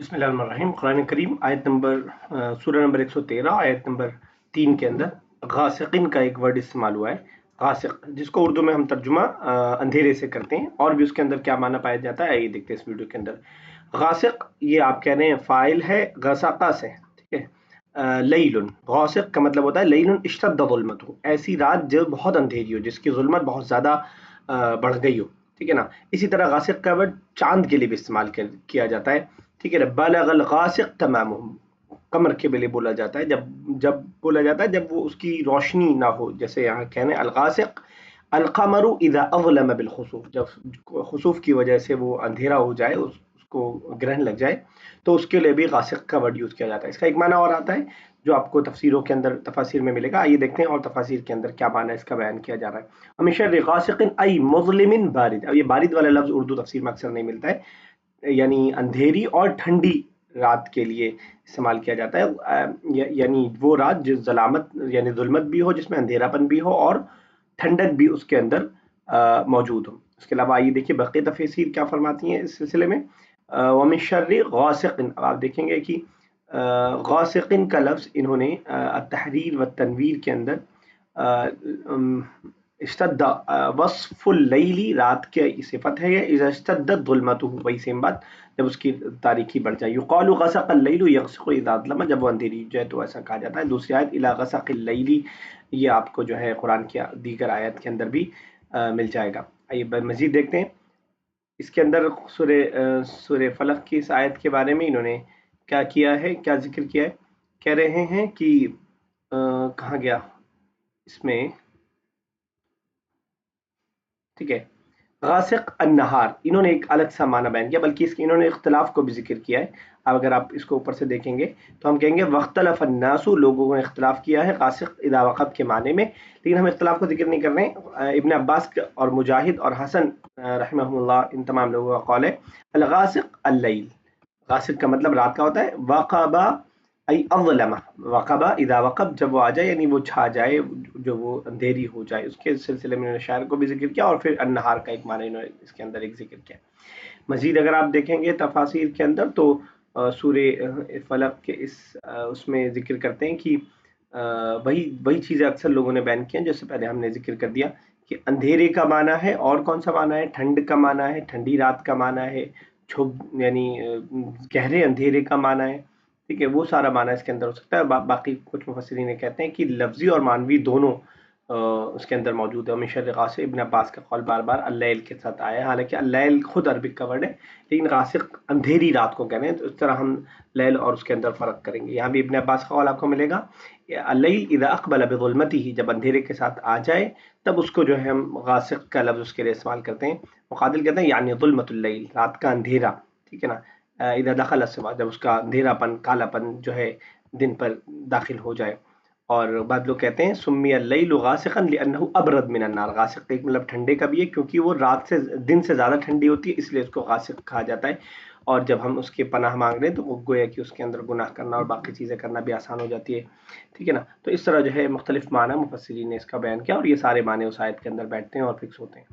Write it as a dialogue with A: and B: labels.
A: बिस्मिल्लाहिर्रहमानिर्रहीम। कुरान करीम आयत नंबर सूरह नंबर 113 आयत नंबर 3 के अंदर गासिकिन का एक वर्ड इस्तेमाल हुआ है। गासिक, जिसको उर्दू में हम तर्जुमा अंधेरे से करते हैं, और भी उसके अंदर क्या माना पाया जाता है आइए देखते हैं इस वीडियो के अंदर। गासिक, ये आप कह रहे हैं फाइल है गसाका से, ठीक है। लैलुन, गासिक का मतलब होता है लैलुन इश्तद्द ज़ुल्मतुहु, ऐसी रात जो बहुत अंधेरी हो, जिसकी जुल्मत बहुत ज्यादा बढ़ गई हो, ठीक है ना। इसी तरह गासिक का वर्ड चांद के लिए भी इस्तेमाल किया जाता है, ठीक है ना। बलगल गासिक तमामुहु, कमर के लिए बोला जाता है, जब जब बोला जाता है जब वो उसकी रोशनी ना हो, जैसे यहाँ कहने अलगासिक अलकमरु इज़ा अज़लम बिलखुसूफ, जब खुसूफ की वजह से वो अंधेरा हो जाए, उसको ग्रहण लग जाए, तो उसके लिए भी गासिक का वर्ड यूज किया जाता है। इसका एक माना और आता है जो आपको तफसीरों के अंदर तफासिर में मिलेगा। आइए देखते हैं और तफासिर के अंदर क्या माना इसका बयान किया जा रहा है। हमेशा गासिकिन आई मुज़लिमिन बारिद, अब ये बारिद वाला लफ्ज उर्दू तफसीर में अक्सर नहीं मिलता है, यानी अंधेरी और ठंडी रात के लिए इस्तेमाल किया जाता है। यानी वो रात जो जलामत यानी जुल्मत भी हो, जिसमें अंधेरापन भी हो और ठंडक भी उसके अंदर मौजूद हो। इसके अलावा आइए देखिए बाकी तफसीर क्या फरमाती हैं इस सिलसिले में। वमिन शर्रि गासिकिन, अब आप देखेंगे कि गासिकिन का लफ्ज़ इन्होंने तहरीर व तनवीर के अंदर इश्तद्दा वस्फुल लैली, रात की सिफत है ये, इज़ा इश्तद्दत ज़ुल्मतुहु, वही सेम बात जब उसकी तारीकी बढ़ जाए। युक़ालु गसक़ल लैलु यग़सिक़ु इज़ा अज़लम, जब वो अंधेरी जो है तो ऐसा कहा जाता है। दूसरी आयत इला गसक़िल लैली, ये आपको जो है कुरान की दीगर आयत के अंदर भी मिल जाएगा। आइए मजीद देखते हैं इसके अंदर सूरे फलक की इस आयत के बारे में इन्होंने क्या किया है, क्या जिक्र किया है। कह रहे हैं कि कहाँ गया इसमें, ठीक है। गासिक अन्नहार, इन्होंने एक अलग सा माना बयान किया, बल्कि इसके इन्होंने इख्तिलाफ को भी जिक्र किया है। अब अगर आप इसको ऊपर से देखेंगे तो हम कहेंगे वख्तलफ अन्नासु, लोगों ने इख्तिलाफ किया है गासिक इदा वक़ब के माने में, लेकिन हम इख्तिलाफ को जिक्र नहीं कर रहे हैं। इब्न अब्बास और मुजाहिद और हसन रहमहुल्लाह, इन तमाम लोगों का कौल है अल गासिक अल लैल, गासिक का मतलब रात का होता है। वक़बा आई अज़लमा, वक़बा इदा वक़ब, जब वो आ जाए यानी वो छा जाए, जो वो अंधेरी हो जाए, उसके सिलसिले में इन्होंने शायर को भी जिक्र किया, और फिर अन्नहार का एक माना इन्होंने इसके अंदर एक जिक्र किया। मजीद अगर आप देखेंगे तफासिर के अंदर तो सूरे फलक के उसमें जिक्र करते हैं कि वही वही चीज़ें अक्सर लोगों ने बयान की हैं, जैसे पहले हमने जिक्र कर दिया कि अंधेरे का माना है, और कौन सा माना है, ठंड का माना है, ठंडी रात का माना है, छुप यानी गहरे अंधेरे का माना है, ठीक है। वो सारा माना इसके अंदर हो सकता है। बाकी कुछ मुफस्सिरीन ने कहते हैं कि लफ्जी और मानवी दोनों उसके अंदर मौजूद है। मिशर गासिक, इब्न अब्बास का कौल बार बार अल्लैल के साथ आया है, हालांकि अल्लैल खुद अरबिक का वर्ड है, लेकिन गासिक अंधेरी रात को कह रहे हैं, तो इस तरह हम लैल और उसके अंदर फ़र्क करेंगे। यहाँ भी इब्न अब्बास का कौल आपको मिलेगा, अल्लैल इज़ा अक़बल बिज़ुल्मतिही, जब अंधेरे के साथ आ जाए तब उसको जो है हम गासिक का लफ्ज़ उसके लिए इस्तेमाल करते हैं। मुक़ातिल कहते हैं यानी ज़ुल्मतुल लैल, रात का अंधेरा, ठीक है ना। इज़ा दख़ल अस्सबा, जब उसका अंधेरापन, कालापन जो है दिन पर दाखिल हो जाए। और बाद लोग कहते हैं सुम्मिय लैलु गासिक़न लिअन्नहु अबरद मिनन नार, गासिक़ एक मतलब ठंडे का भी है, क्योंकि वो रात से दिन से ज़्यादा ठंडी होती है, इसलिए उसको गासिक़ कहा जाता है। और जब हम उसकी पनाह मांग रहे हैं तो वो गोया कि उसके अंदर गुनाह करना और बाकी चीज़ें करना भी आसान हो जाती है, ठीक है ना। तो इस तरह जो है मुख्तलिफ माना मुफस्सिरीन ने इसका बयान किया, और ये सारे माने उस आयत के अंदर बैठते हैं और फिक्स होते हैं।